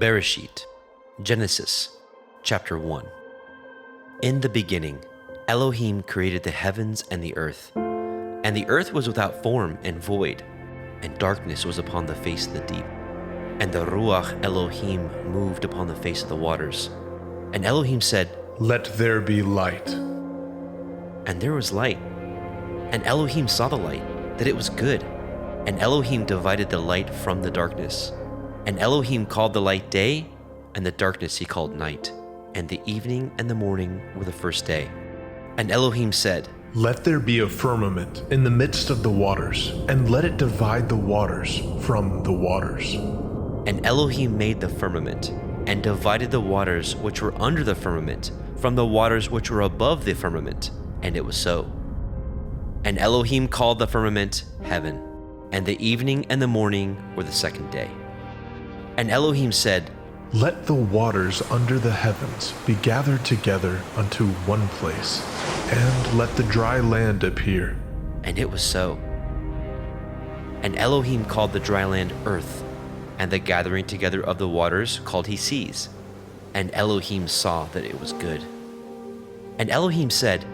Bere'shiyth, Genesis, chapter 1. In the beginning, Elohim created the heavens and the earth. And the earth was without form and void, and darkness was upon the face of the deep. And the Ruach Elohim moved upon the face of the waters. And Elohim said, "Let there be light." And there was light. And Elohim saw the light, that it was good. And Elohim divided the light from the darkness. And Elohim called the light day, and the darkness he called night. And the evening and the morning were the first day. And Elohim said, "Let there be a firmament in the midst of the waters, and let it divide the waters from the waters." And Elohim made the firmament, and divided the waters which were under the firmament from the waters which were above the firmament. And it was so. And Elohim called the firmament heaven, and the evening and the morning were the second day. And Elohim said, "Let the waters under the heavens be gathered together unto one place, and let the dry land appear." And it was so. And Elohim called the dry land earth, and the gathering together of the waters called he seas. And Elohim saw that it was good. And Elohim said,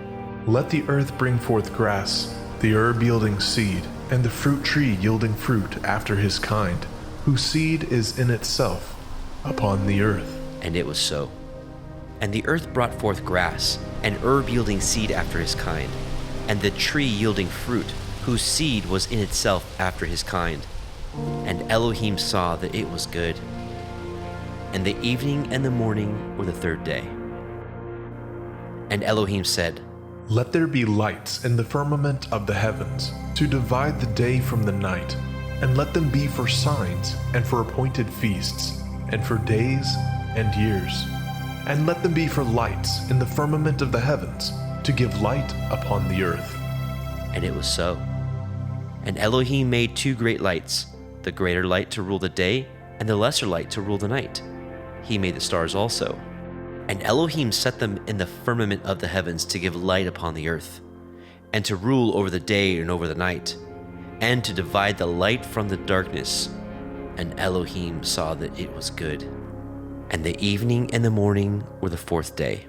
"Let the earth bring forth grass, the herb yielding seed, and the fruit tree yielding fruit after his kind, whose seed is in itself upon the earth." And it was so. And the earth brought forth grass, and herb yielding seed after his kind, and the tree yielding fruit, whose seed was in itself after his kind. And Elohim saw that it was good. And the evening and the morning were the third day. And Elohim said, "Let there be lights in the firmament of the heavens, to divide the day from the night, and let them be for signs, and for appointed feasts, and for days and years. And let them be for lights in the firmament of the heavens, to give light upon the earth." And it was so. And Elohim made two great lights, the greater light to rule the day, and the lesser light to rule the night. He made the stars also. And Elohim set them in the firmament of the heavens to give light upon the earth, and to rule over the day and over the night, and to divide the light from the darkness. And Elohim saw that it was good. And the evening and the morning were the fourth day.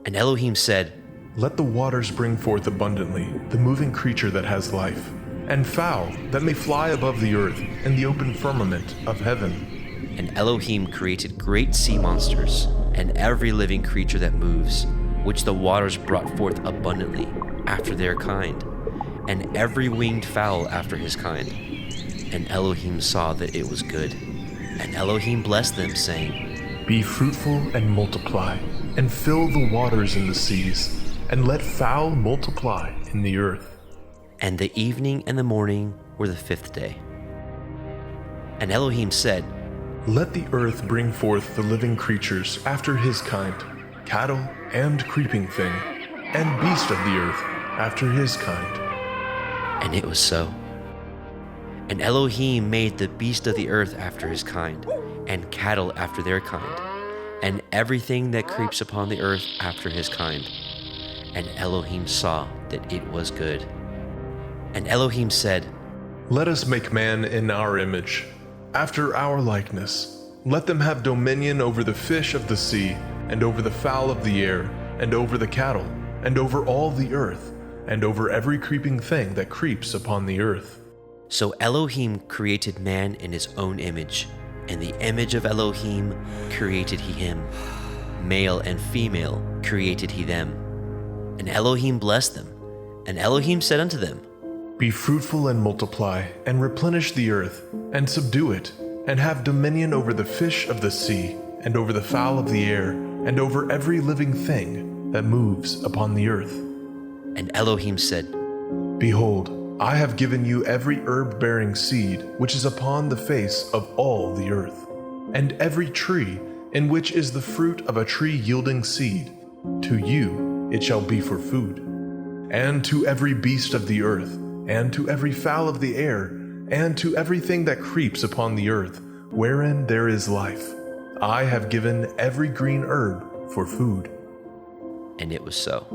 And Elohim said, "Let the waters bring forth abundantly the moving creature that has life, and fowl that may fly above the earth in the open firmament of heaven." And Elohim created great sea monsters, and every living creature that moves, which the waters brought forth abundantly after their kind, and every winged fowl after his kind. And Elohim saw that it was good. And Elohim blessed them, saying, "Be fruitful and multiply, and fill the waters in the seas, and let fowl multiply in the earth." And the evening and the morning were the fifth day. And Elohim said, "Let the earth bring forth the living creatures after his kind, cattle and creeping thing, and beast of the earth after his kind." And it was so. And Elohim made the beast of the earth after his kind, and cattle after their kind, and everything that creeps upon the earth after his kind. And Elohim saw that it was good. And Elohim said, "Let us make man in our image, after our likeness. Let them have dominion over the fish of the sea, and over the fowl of the air, and over the cattle, and over all the earth, and over every creeping thing that creeps upon the earth." So Elohim created man in his own image. In the image of Elohim created he him. Male and female created he them. And Elohim blessed them. And Elohim said unto them, "Be fruitful and multiply, and replenish the earth, and subdue it, and have dominion over the fish of the sea, and over the fowl of the air, and over every living thing that moves upon the earth." And Elohim said, "Behold, I have given you every herb-bearing seed which is upon the face of all the earth, and every tree in which is the fruit of a tree yielding seed. To you it shall be for food. And to every beast of the earth, and to every fowl of the air, and to everything that creeps upon the earth, wherein there is life, I have given every green herb for food." And it was so.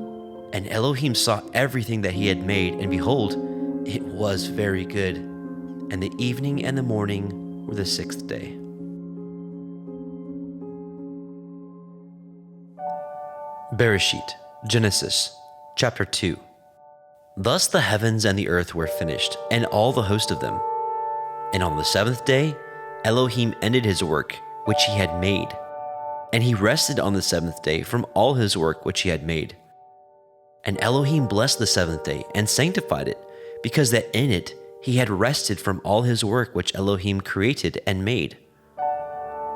And Elohim saw everything that he had made, and behold, it was very good. And the evening and the morning were the sixth day. Bere'shiyth, Genesis, chapter 2. Thus the heavens and the earth were finished, and all the host of them. And on the seventh day, Elohim ended his work which he had made. And he rested on the seventh day from all his work which he had made. And Elohim blessed the seventh day and sanctified it, because that in it he had rested from all his work which Elohim created and made.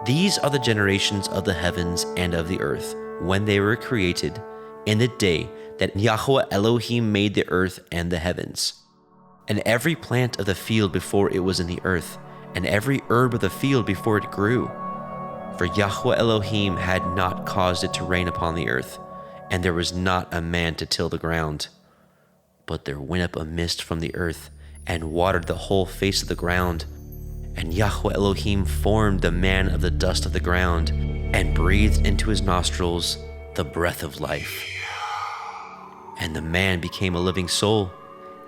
These are the generations of the heavens and of the earth, when they were created, in the day that Yahweh Elohim made the earth and the heavens. And every plant of the field before it was in the earth, and every herb of the field before it grew. For Yahweh Elohim had not caused it to rain upon the earth, and there was not a man to till the ground. But there went up a mist from the earth, and watered the whole face of the ground. And Yahweh Elohim formed the man of the dust of the ground, and breathed into his nostrils the breath of life. And the man became a living soul.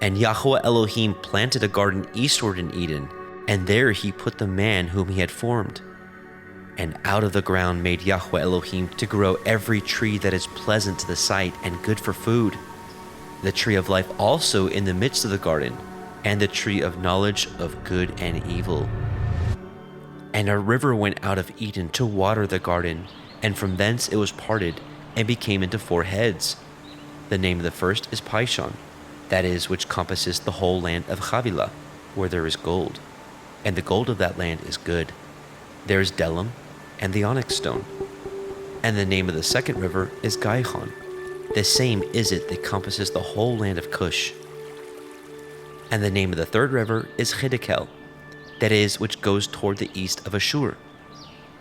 And Yahweh Elohim planted a garden eastward in Eden, and there he put the man whom he had formed. And out of the ground made Yahweh Elohim to grow every tree that is pleasant to the sight and good for food, the tree of life also in the midst of the garden, and the tree of knowledge of good and evil. And a river went out of Eden to water the garden, and from thence it was parted, and became into 4 heads. The name of the first is Pishon, that is, which compasses the whole land of Havilah, where there is gold. And the gold of that land is good. There is Delam, and the onyx stone. And the name of the second river is Gihon. The same is it that compasses the whole land of Cush. And the name of the third river is Hiddekel, that is, which goes toward the east of Ashur.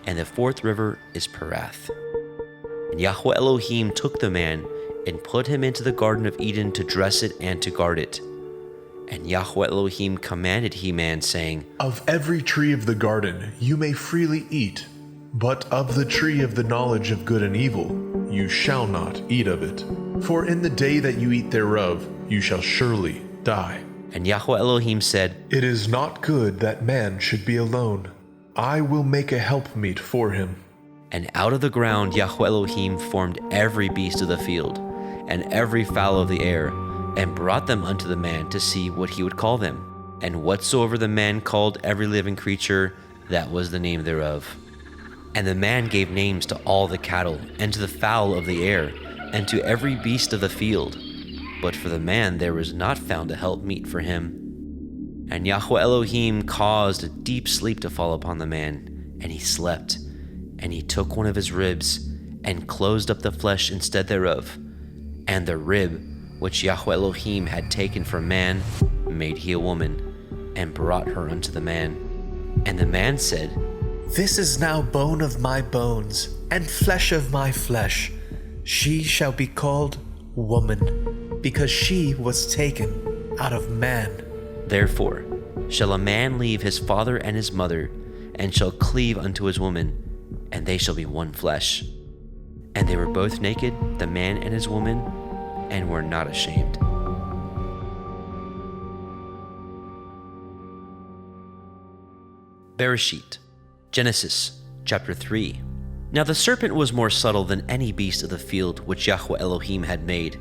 And the fourth river is Perath. And Yahweh Elohim took the man, and put him into the garden of Eden to dress it and to guard it. And Yahweh Elohim commanded he man, saying, Of every tree of the garden you may freely eat, but of the tree of the knowledge of good and evil you shall not eat of it. For in the day that you eat thereof you shall surely die. And Yahweh Elohim said, It is not good that man should be alone. I will make a helpmeet for him. And out of the ground Yahweh Elohim formed every beast of the field, and every fowl of the air, and brought them unto the man to see what he would call them. And whatsoever the man called every living creature, that was the name thereof. And the man gave names to all the cattle, and to the fowl of the air, and to every beast of the field. But for the man there was not found a helpmeet for him. And Yahweh Elohim caused a deep sleep to fall upon the man, and he slept. And he took one of his ribs, and closed up the flesh instead thereof. And the rib which Yahweh Elohim had taken from man made he a woman, and brought her unto the man. And the man said, This is now bone of my bones, and flesh of my flesh. She shall be called woman, because she was taken out of man. Therefore shall a man leave his father and his mother, and shall cleave unto his woman, and they shall be one flesh. And they were both naked, the man and his woman, and were not ashamed. Bere'shiyth, Genesis, chapter 3. Now the serpent was more subtle than any beast of the field which Yahweh Elohim had made.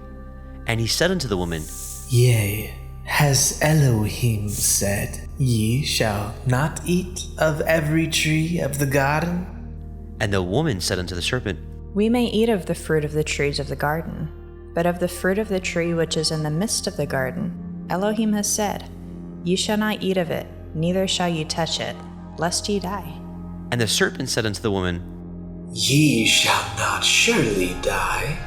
And he said unto the woman, Yea, has Elohim said, Ye shall not eat of every tree of the garden? And the woman said unto the serpent, We may eat of the fruit of the trees of the garden, but of the fruit of the tree which is in the midst of the garden, Elohim has said, Ye shall not eat of it, neither shall ye touch it, lest ye die. And the serpent said unto the woman, Ye shall not surely die,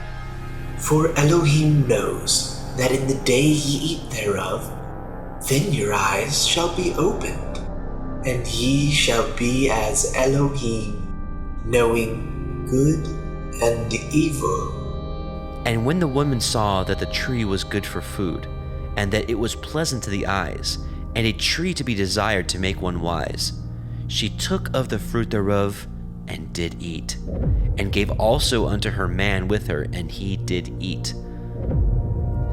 for Elohim knows that in the day ye eat thereof, then your eyes shall be opened, and ye shall be as Elohim, knowing good and evil. And when the woman saw that the tree was good for food, and that it was pleasant to the eyes, and a tree to be desired to make one wise, she took of the fruit thereof, and did eat, and gave also unto her man with her, and he did eat.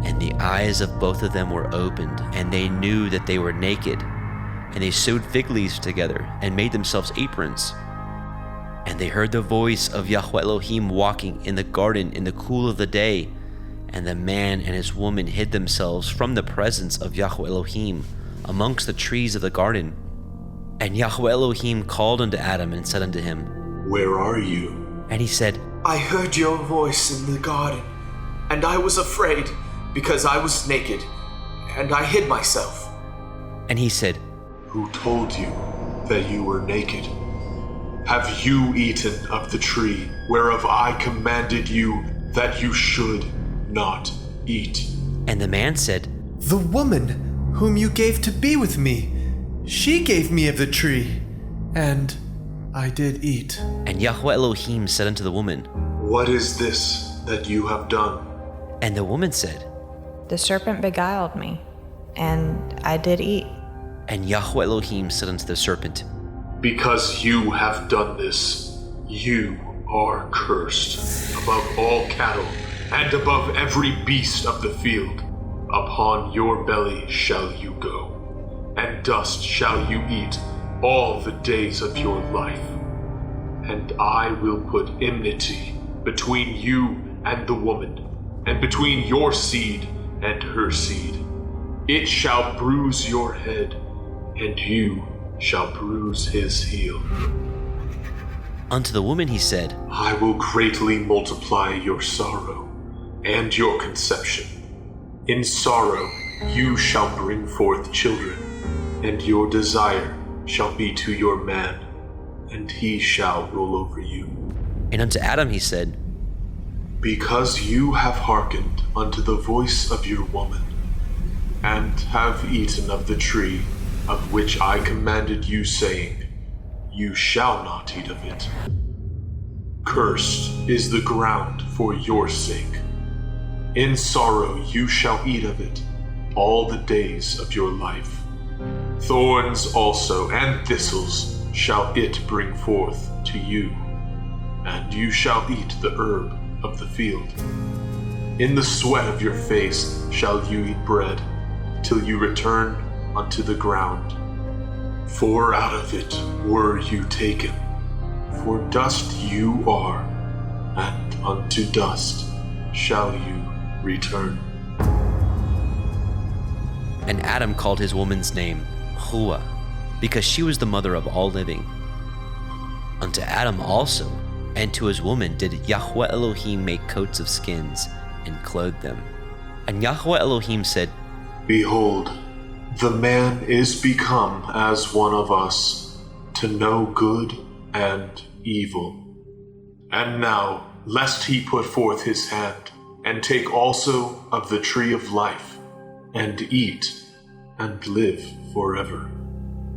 And the eyes of both of them were opened, and they knew that they were naked. And they sewed fig leaves together, and made themselves aprons. And they heard the voice of Yahweh Elohim walking in the garden in the cool of the day. And the man and his woman hid themselves from the presence of Yahweh Elohim amongst the trees of the garden. And Yahweh Elohim called unto Adam and said unto him, Where are you? And he said, I heard your voice in the garden, and I was afraid, because I was naked, and I hid myself. And he said, Who told you that you were naked? Have you eaten of the tree whereof I commanded you that you should not eat? And the man said, The woman whom you gave to be with me, she gave me of the tree, and I did eat. And Yahweh Elohim said unto the woman, What is this that you have done? And the woman said, The serpent beguiled me, and I did eat. And Yahweh Elohim said unto the serpent, Because you have done this, you are cursed above all cattle and above every beast of the field. Upon your belly shall you go, and dust shall you eat all the days of your life. And I will put enmity between you and the woman, and between your seed and her seed. It shall bruise your head, and you shall bruise his heel. Unto the woman he said, I will greatly multiply your sorrow and your conception. In sorrow you shall bring forth children, and your desire shall be to your man, and he shall rule over you. And unto Adam he said, Because you have hearkened unto the voice of your woman, and have eaten of the tree of which I commanded you, saying, You shall not eat of it. Cursed is the ground for your sake. In sorrow you shall eat of it all the days of your life. Thorns also and thistles shall it bring forth to you, and you shall eat the herb of the field. In the sweat of your face shall you eat bread, till you return unto the ground. For out of it were you taken, for dust you are, and unto dust shall you return. And Adam called his woman's name Hua, because she was the mother of all living. Unto Adam also, and to his woman did Yahweh Elohim make coats of skins, and clothe them. And Yahweh Elohim said, Behold, the man is become as one of us, to know good and evil. And now, lest he put forth his hand, and take also of the tree of life, and eat, and live forever.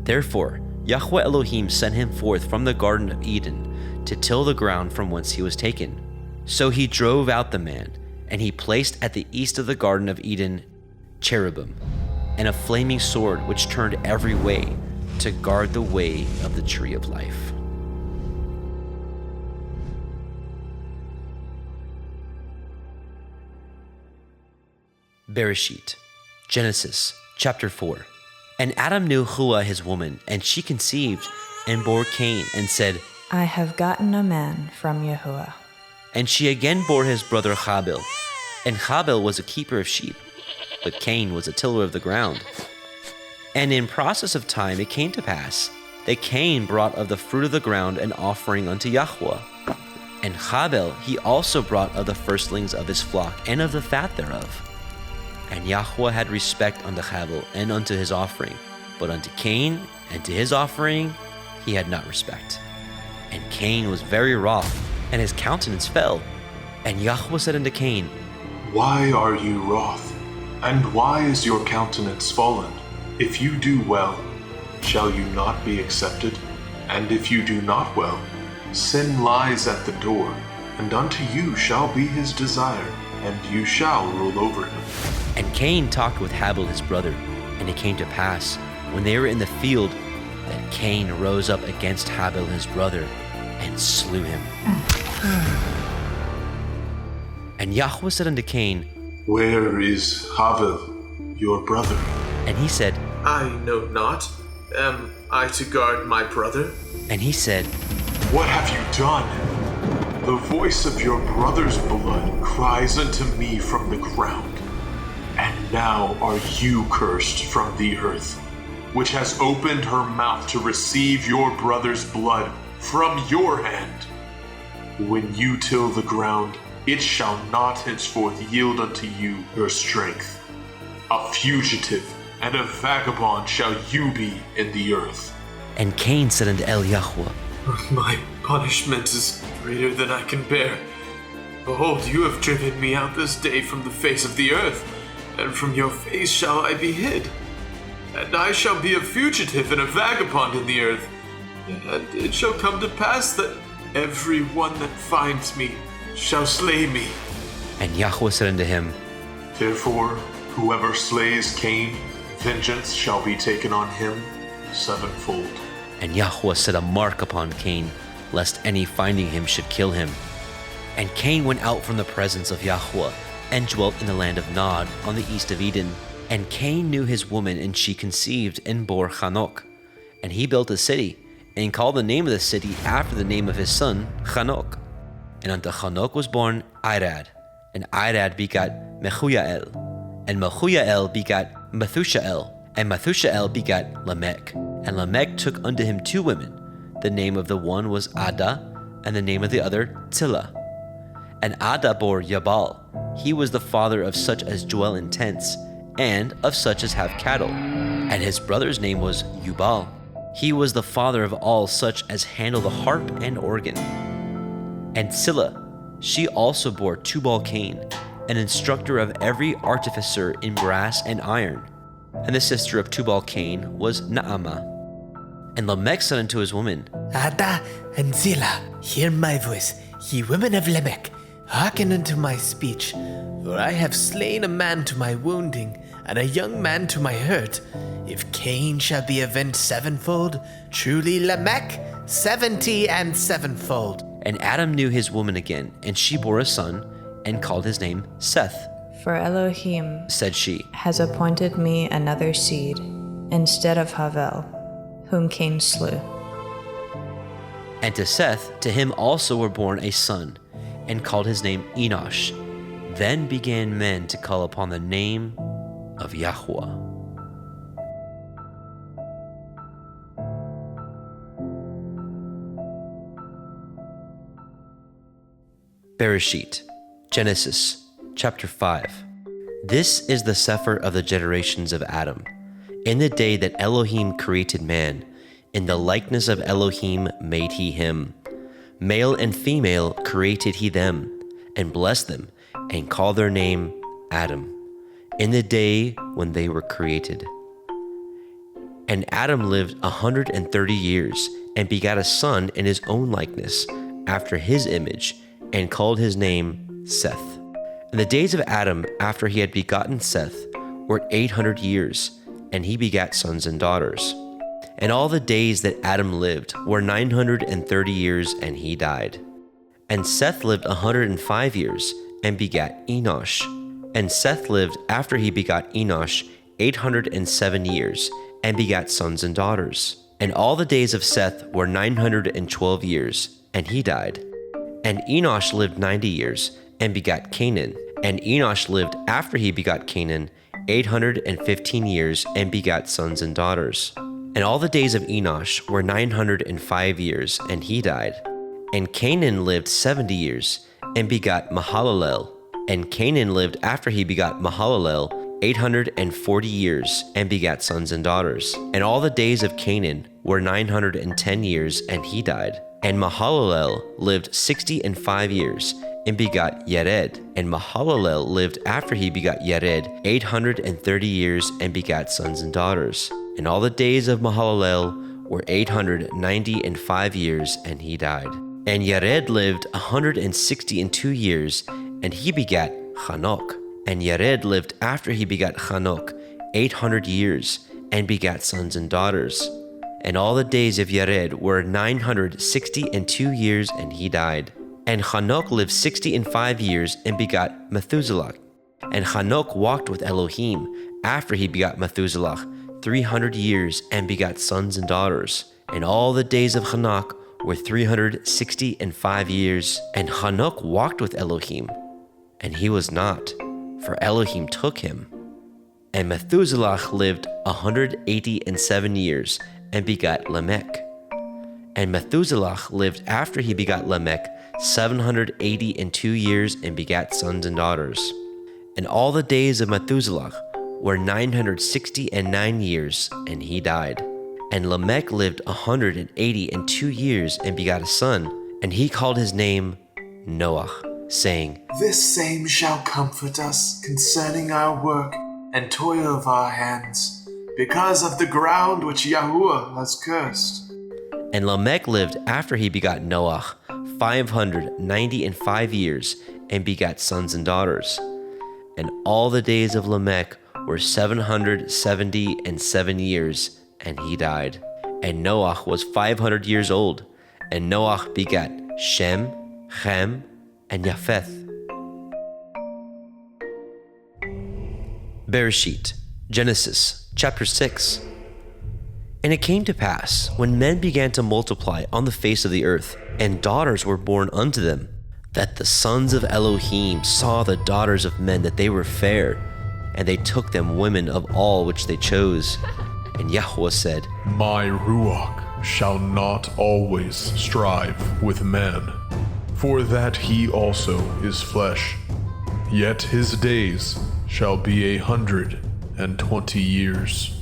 Therefore Yahweh Elohim sent him forth from the Garden of Eden to till the ground from whence he was taken. So he drove out the man, and he placed at the east of the Garden of Eden cherubim, and a flaming sword which turned every way to guard the way of the tree of life. Bere'shiyth, Genesis chapter 4. And Adam knew Hua his woman, and she conceived and bore Cain, and said, I have gotten a man from Yahuwah. And she again bore his brother Habil. And Habil was a keeper of sheep, but Cain was a tiller of the ground. And in process of time it came to pass that Cain brought of the fruit of the ground an offering unto Yahweh. And Habil he also brought of the firstlings of his flock and of the fat thereof. And Yahweh had respect unto Habil and unto his offering, but unto Cain and to his offering he had not respect. And Cain was very wroth, and his countenance fell. And Yahweh said unto Cain, Why are you wroth? And why is your countenance fallen? If you do well, shall you not be accepted? And if you do not well, sin lies at the door, and unto you shall be his desire, and you shall rule over him. And Cain talked with Habil his brother, and it came to pass, when they were in the field, that Cain rose up against Habil his brother, and slew him. And Yahweh said unto Cain, Where is Habil, your brother? And he said, I know not. Am I to guard my brother? And he said, What have you done? The voice of your brother's blood cries unto me from the ground. And now are you cursed from the earth, which has opened her mouth to receive your brother's blood from your hand. When you till the ground, it shall not henceforth yield unto you your strength. A fugitive and a vagabond shall you be in the earth. And Cain said unto Yahweh, My punishment is greater than I can bear. Behold, you have driven me out this day from the face of the earth, and from your face shall I be hid. And I shall be a fugitive and a vagabond in the earth. And it shall come to pass that every one that finds me shall slay me. And Yahweh said unto him, Therefore, whoever slays Cain, vengeance shall be taken on him sevenfold. And Yahweh set a mark upon Cain, lest any finding him should kill him. And Cain went out from the presence of Yahweh, and dwelt in the land of Nod, on the east of Eden. And Cain knew his woman, and she conceived, and bore Hanok. And he built a city, and called the name of the city after the name of his son, Hanok. And unto Hanok was born Irad, and Irad begat Mehujael, and Mehujael begat Methushael, and Methushael begat Lamech. And Lamech took unto him 2 women. The name of the one was Ada, and the name of the other Zillah. And Ada bore Jabal. He was the father of such as dwell in tents, and of such as have cattle. And his brother's name was Jubal. He was the father of all such as handle the harp and organ. And Zillah, she also bore Tubal-Cain, an instructor of every artificer in brass and iron. And the sister of Tubal-Cain was Naamah. And Lamech said unto his woman, Ada and Zillah, hear my voice, ye women of Lamech, hearken unto my speech. For I have slain a man to my wounding, and a young man to my hurt. If Cain shall be avenged sevenfold, truly Lamech 70 and sevenfold. And Adam knew his woman again, and she bore a son, and called his name Seth. For Elohim Said she, has appointed me another seed, instead of Havel, whom Cain slew. And to Seth, to him also were born a son, and called his name Enosh. Then began men to call upon the name of Yahweh. Bere'shiyth, Genesis, chapter 5. This is the Cepher of the generations of Adam. In the day that Elohim created man, in the likeness of Elohim made he him. Male and female created he them, and blessed them, and called their name Adam, in the day when they were created. And Adam lived 130 years, and begat a son in his own likeness, after his image, and called his name Seth. And the days of Adam after he had begotten Seth were 800 years, and he begat sons and daughters. And all the days that Adam lived were 930 years, and he died. And Seth lived 105 years, and begat Enosh. And Seth lived after he begot Enosh 807 years, and begat sons and daughters. And all the days of Seth were 912 years, and he died. And Enosh lived 90 years, and begat Canaan. And Enosh lived after he begot Canaan 815 years, and begat sons and daughters. And all the days of Enosh were 905 years, and he died. And Canaan lived 70 years, and begot Mahalalel. And Canaan lived after he begot Mahalalel 840 years, and begat sons and daughters. And all the days of Canaan were 910 years, and he died. And Mahalalel lived 65 years, and begot Yared. And Mahalalel lived after he begot Yared 830 years, and begat sons and daughters. And all the days of Mahalalel were 895 years, and he died. And Yared lived 162 years, and he begat Hanok. And Yared lived after he begat Hanok 800 years, and begat sons and daughters. And all the days of Yared were 962 years, and he died. And Hanok lived 65 years, and begot Methuselah. And Hanok walked with Elohim after he begot Methuselah 300 years, and begat sons and daughters. And all the days of Hanok were 365 years, and Hanok walked with Elohim, and he was not, for Elohim took him. And Methuselah lived 187 years, and begat Lamech. And Methuselah lived after he begat Lamech 782 years, and begat sons and daughters. And all the days of Methuselah were 969 years, and he died. And Lamech lived 182 years, and begat a son, and he called his name Noah, saying, This same shall comfort us concerning our work and toil of our hands, because of the ground which Yahuwah has cursed. And Lamech lived after he begot Noah 595 years, and begat sons and daughters. And all the days of Lamech were 777 years, and he died. And Noah was 500 years old, and Noah begat Shem, Ham, and Japheth. Bere'shiyth, Genesis, chapter 6. And it came to pass, when men began to multiply on the face of the earth, and daughters were born unto them, that the sons of Elohim saw the daughters of men that they were fair, and they took them women of all which they chose. And Yahuwah said, My Ruach shall not always strive with man, for that he also is flesh. Yet his days shall be 120 years.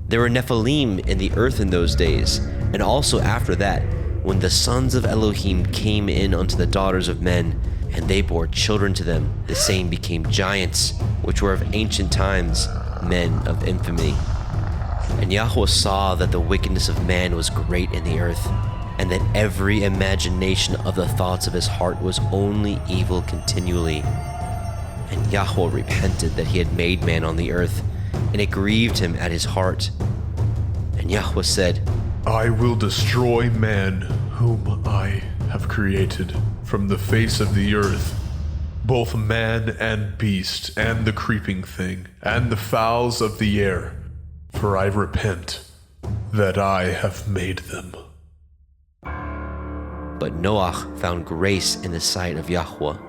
There were Nephilim in the earth in those days, and also after that, when the sons of Elohim came in unto the daughters of men, and they bore children to them, the same became giants, which were of ancient times, men of infamy. And Yahuwah saw that the wickedness of man was great in the earth, and that every imagination of the thoughts of his heart was only evil continually. And Yahuwah repented that he had made man on the earth, and it grieved him at his heart. And Yahuwah said, I will destroy man whom I have created from the face of the earth, both man and beast, and the creeping thing, and the fowls of the air, for I repent that I have made them. But Noah found grace in the sight of Yahuwah.